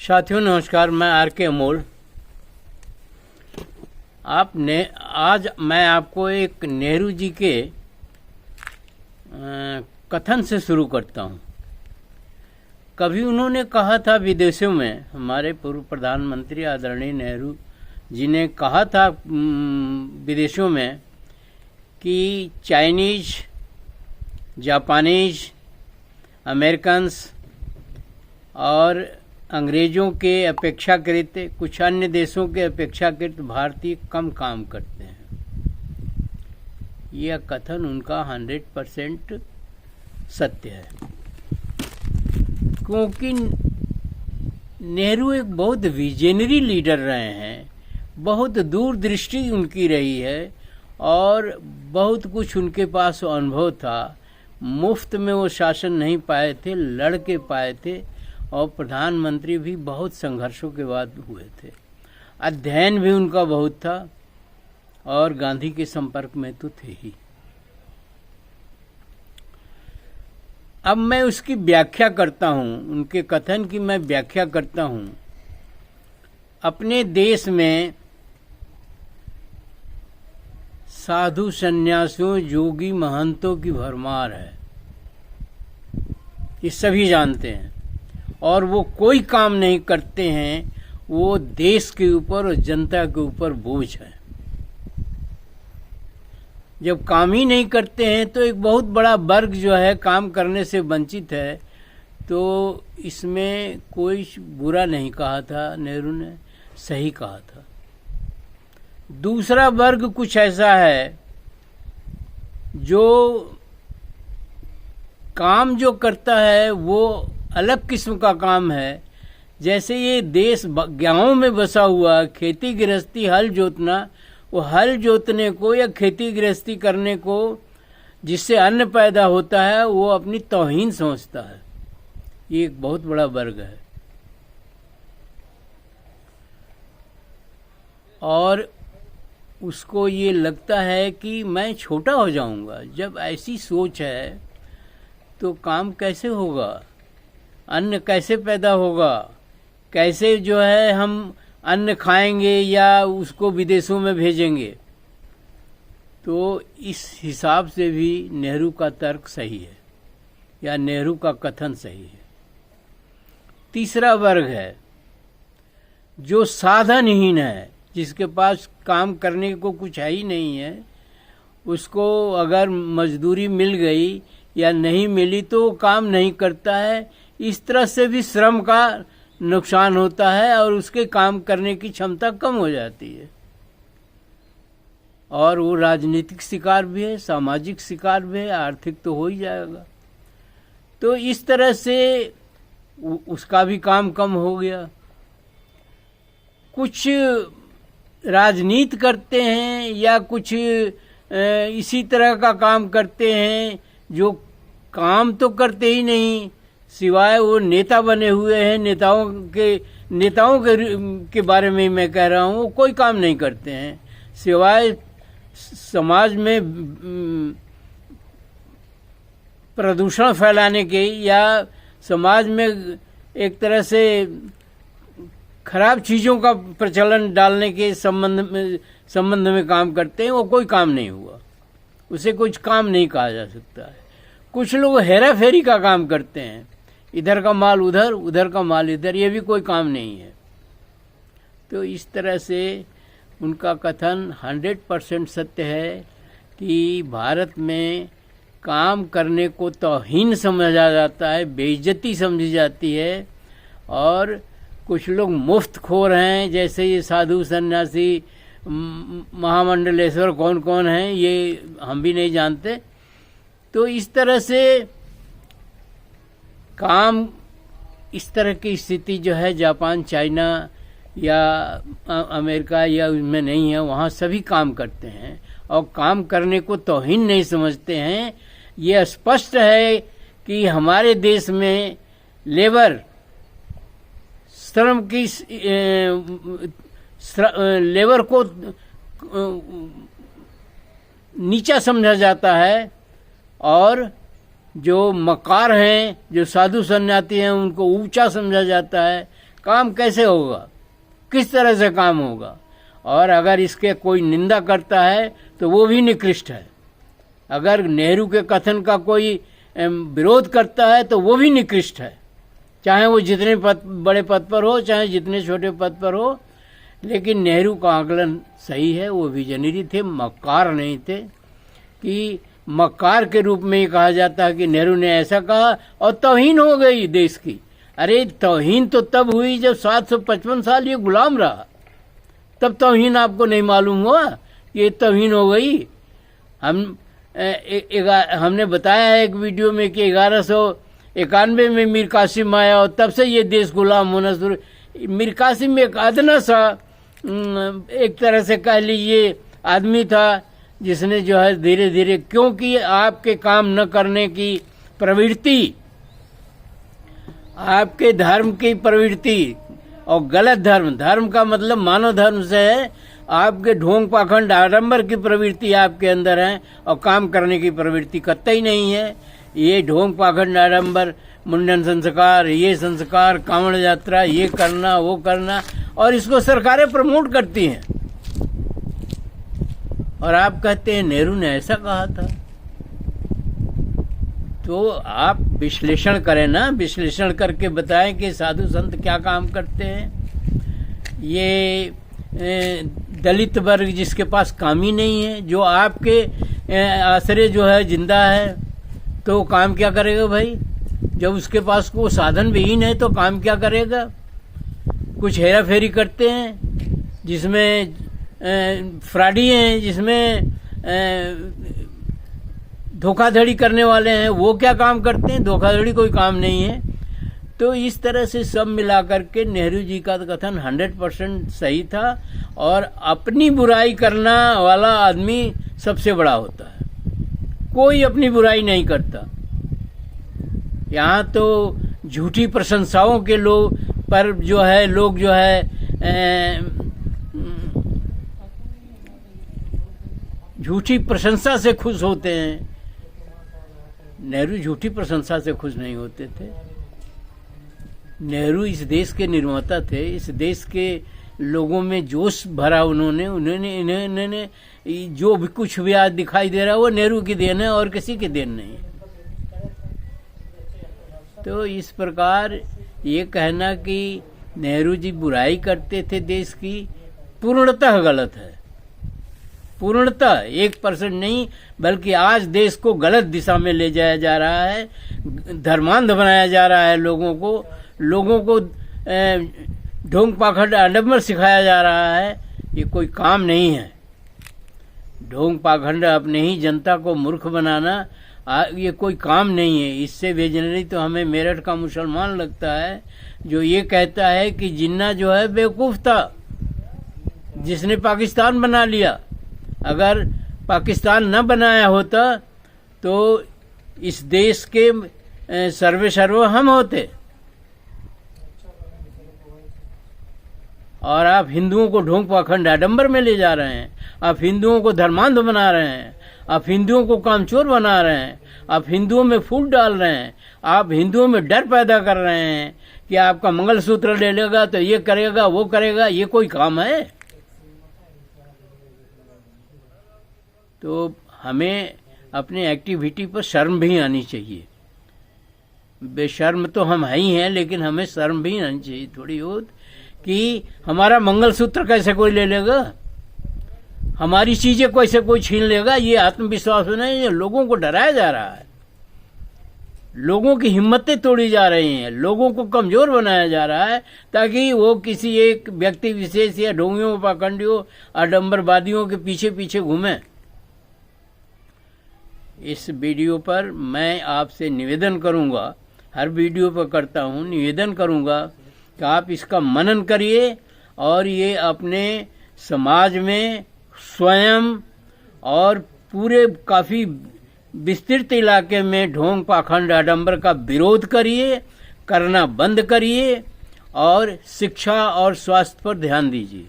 साथियों नमस्कार, मैं आर के अमोल। आज मैं आपको एक नेहरू जी के कथन से शुरू करता हूँ। कभी उन्होंने कहा था विदेशों में, हमारे पूर्व प्रधानमंत्री आदरणीय नेहरू जी ने कहा था विदेशों में कि चाइनीज, जापानीज, अमेरिकन्स और अंग्रेज़ों के अपेक्षाकृत कुछ अन्य देशों के अपेक्षाकृत भारतीय कम काम करते हैं। यह कथन उनका 100% सत्य है, क्योंकि नेहरू एक बहुत विजनरी लीडर रहे हैं, बहुत दूरदृष्टि उनकी रही है और बहुत कुछ उनके पास अनुभव था। मुफ्त में वो शासन नहीं पाए थे, लड़ के पाए थे और प्रधानमंत्री भी बहुत संघर्षों के बाद हुए थे। अध्ययन भी उनका बहुत था और गांधी के संपर्क में तो थे ही। अब मैं उसकी व्याख्या करता हूँ, उनके कथन की मैं व्याख्या करता हूँ। अपने देश में साधु संन्यासियों, योगी महंतों की भरमार है, ये सभी जानते हैं, और वो कोई काम नहीं करते हैं। वो देश के ऊपर और जनता के ऊपर बोझ है। जब काम ही नहीं करते हैं तो एक बहुत बड़ा वर्ग जो है काम करने से वंचित है। तो इसमें कोई बुरा नहीं कहा था नेहरू ने, सही कहा था। दूसरा वर्ग कुछ ऐसा है जो काम जो करता है वो अलग किस्म का काम है। जैसे ये देश गांवों में बसा हुआ, खेती गृहस्थी, हल जोतना, वो हल जोतने को या खेती गृहस्थी करने को जिससे अन्न पैदा होता है वो अपनी तौहीन समझता है। ये एक बहुत बड़ा वर्ग है। और उसको ये लगता है कि मैं छोटा हो जाऊंगा। जब ऐसी सोच है तो काम कैसे होगा, अन्न कैसे पैदा होगा, कैसे जो है हम अन्न खाएंगे या उसको विदेशों में भेजेंगे। तो इस हिसाब से भी नेहरू का तर्क सही है या नेहरू का कथन सही है। तीसरा वर्ग है जो साधनहीन है, जिसके पास काम करने को कुछ है ही नहीं है। उसको अगर मजदूरी मिल गई या नहीं मिली तो वो काम नहीं करता है। इस तरह से भी श्रम का नुकसान होता है और उसके काम करने की क्षमता कम हो जाती है। और वो राजनीतिक शिकार भी है, सामाजिक शिकार भी है, आर्थिक तो हो ही जाएगा। तो इस तरह से उसका भी काम कम हो गया। कुछ राजनीति करते हैं या कुछ इसी तरह का काम करते हैं जो काम तो करते ही नहीं, सिवाय वो नेता बने हुए हैं। नेताओं के बारे में मैं कह रहा हूँ, वो कोई काम नहीं करते हैं सिवाय समाज में प्रदूषण फैलाने के या समाज में एक तरह से खराब चीज़ों का प्रचलन डालने के संबंध में काम करते हैं। वो कोई काम नहीं हुआ, उसे कुछ काम नहीं कहा जा सकता है। कुछ लोग हेरा फेरी का काम करते हैं, इधर का माल उधर, उधर का माल इधर, ये भी कोई काम नहीं है। तो इस तरह से उनका कथन 100% सत्य है कि भारत में काम करने को तौहीन समझा जाता है, बेइज्जती समझी जाती है। और कुछ लोग मुफ्तखोर हैं, जैसे ये साधु सन्यासी, महामंडलेश्वर कौन कौन हैं ये हम भी नहीं जानते। तो इस तरह से काम, इस तरह की स्थिति जो है जापान, चाइना या अमेरिका या उसमें नहीं है। वहाँ सभी काम करते हैं और काम करने को तौहीन नहीं समझते हैं। ये स्पष्ट है कि हमारे देश में लेबर श्रम की लेबर को नीचा समझा जाता है और जो मकार हैं, जो साधु सन्यासी हैं, उनको ऊंचा समझा जाता है। काम कैसे होगा, किस तरह से काम होगा। और अगर इसके कोई निंदा करता है तो वो भी निकृष्ट है। अगर नेहरू के कथन का कोई विरोध करता है तो वो भी निकृष्ट है, चाहे वो जितने बड़े पद पर हो, चाहे जितने छोटे पद पर हो। लेकिन नेहरू का आकलन सही है, वो विजनरी थे, मक्कार नहीं थे। कि मक्कार के रूप में ही कहा जाता है कि नेहरू ने ऐसा कहा और तौहीन हो गई देश की। अरे तौहीन तो तब हुई जब 755 साल ये गुलाम रहा, तब तौहीन आपको नहीं मालूम हुआ? ये तौहीन हो गई। हमने बताया है एक वीडियो में कि 1191 में मीर कासिम आया और तब से ये देश गुलाम होना शुरू। मीर कासिम एक अदना सा एक तरह से कह लीजिए आदमी था जिसने जो है धीरे धीरे, क्योंकि आपके काम न करने की प्रवृत्ति, आपके धर्म की प्रवृत्ति और गलत धर्म, धर्म का मतलब मानव धर्म से है, आपके ढोंग पाखंड आडंबर की प्रवृत्ति आपके अंदर है और काम करने की प्रवृत्ति कतई नहीं है। ये ढोंग पाखंड आडंबर, मुंडन संस्कार, ये संस्कार, कांवड़ यात्रा, ये करना वो करना, और इसको सरकारें प्रमोट करती हैं। और आप कहते हैं नेहरू ने ऐसा कहा था। तो आप विश्लेषण करें ना, विश्लेषण करके बताएं कि साधु संत क्या काम करते हैं। ये दलित वर्ग जिसके पास काम ही नहीं है, जो आपके आश्रय जो है जिंदा है, तो काम क्या करेगा भाई? जब उसके पास कोई साधन विहीन है तो काम क्या करेगा? कुछ हेरा फेरी करते हैं जिसमें फ्रॉडी हैं, जिसमें धोखाधड़ी करने वाले हैं, वो क्या काम करते हैं? धोखाधड़ी कोई काम नहीं है। तो इस तरह से सब मिलाकर के नेहरू जी का कथन 100% सही था। और अपनी बुराई करना वाला आदमी सबसे बड़ा होता है, कोई अपनी बुराई नहीं करता। यहाँ तो झूठी प्रशंसाओं के लोग पर जो है लोग जो है झूठी प्रशंसा से खुश होते हैं। नेहरू झूठी प्रशंसा से खुश नहीं होते थे। नेहरू इस देश के निर्माता थे, इस देश के लोगों में जोश भरा उन्होंने जो भी कुछ भी आज दिखाई दे रहा है वो नेहरू की देन है और किसी की देन नहीं। तो इस प्रकार ये कहना कि नेहरू जी बुराई करते थे देश की, पूर्णतः गलत है। पूर्णतः 1% नहीं, बल्कि आज देश को गलत दिशा में ले जाया जा रहा है, धर्मांध बनाया जा रहा है। लोगों को ढोंग पाखंड आडंबर सिखाया जा रहा है। ये कोई काम नहीं है। ढोंग पाखंड अपने ही जनता को मूर्ख बनाना ये कोई काम नहीं है। इससे बेजनरी तो हमें मेरठ का मुसलमान लगता है जो ये कहता है कि जिन्ना जो है बेवकूफ़ था जिसने पाकिस्तान बना लिया। अगर पाकिस्तान न बनाया होता तो इस देश के सर्व हम होते। और आप हिंदुओं को ढोंग पाखंड आडंबर में ले जा रहे हैं, आप हिंदुओं को धर्मांध बना रहे हैं, आप हिंदुओं को कामचोर बना रहे हैं, आप हिंदुओं में फूट डाल रहे हैं, आप हिंदुओं में डर पैदा कर रहे हैं कि आपका मंगलसूत्र ले लेगा तो ये करेगा वो करेगा। ये कोई काम है? तो हमें अपने एक्टिविटी पर शर्म भी आनी चाहिए। बेशर्म तो हम है ही हैं, लेकिन हमें शर्म भी आनी चाहिए थोड़ी बहुत कि हमारा मंगलसूत्र कैसे कोई ले लेगा, हमारी चीजें कैसे कोई छीन लेगा। ये आत्मविश्वास नहीं, लोगों को डराया जा रहा है, लोगों की हिम्मतें तोड़ी जा रही हैं, लोगों को कमजोर बनाया जा रहा है ताकि वो किसी एक व्यक्ति विशेष या ढोंगियों पाखंडियों आडंबरवादियों के पीछे पीछे घूमें। इस वीडियो पर मैं आपसे निवेदन करूंगा, हर वीडियो पर करता हूं, निवेदन करूंगा कि आप इसका मनन करिए और ये अपने समाज में स्वयं और पूरे काफ़ी विस्तृत इलाके में ढोंग पाखंड आडंबर का विरोध करिए, करना बंद करिए और शिक्षा और स्वास्थ्य पर ध्यान दीजिए।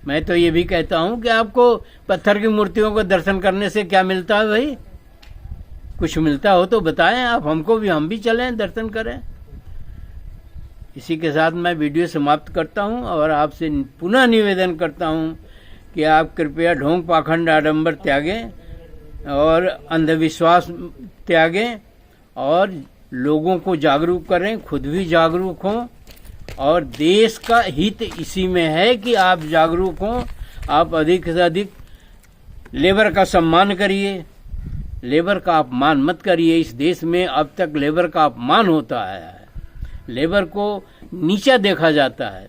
मैं तो ये भी कहता हूं कि आपको पत्थर की मूर्तियों को दर्शन करने से क्या मिलता है भाई? कुछ मिलता हो तो बताएं आप हमको भी, हम भी चलें दर्शन करें। इसी के साथ मैं वीडियो समाप्त करता हूं और आपसे पुनः निवेदन करता हूं कि आप कृपया ढोंग पाखंड आडंबर त्यागें और अंधविश्वास त्यागें और लोगों को जागरूक करें, खुद भी जागरूक हों और देश का हित इसी में है कि आप जागरूक हों। आप अधिक से अधिक लेबर का सम्मान करिए, लेबर का अपमान मत करिए। इस देश में अब तक लेबर का अपमान होता है, लेबर को नीचा देखा जाता है।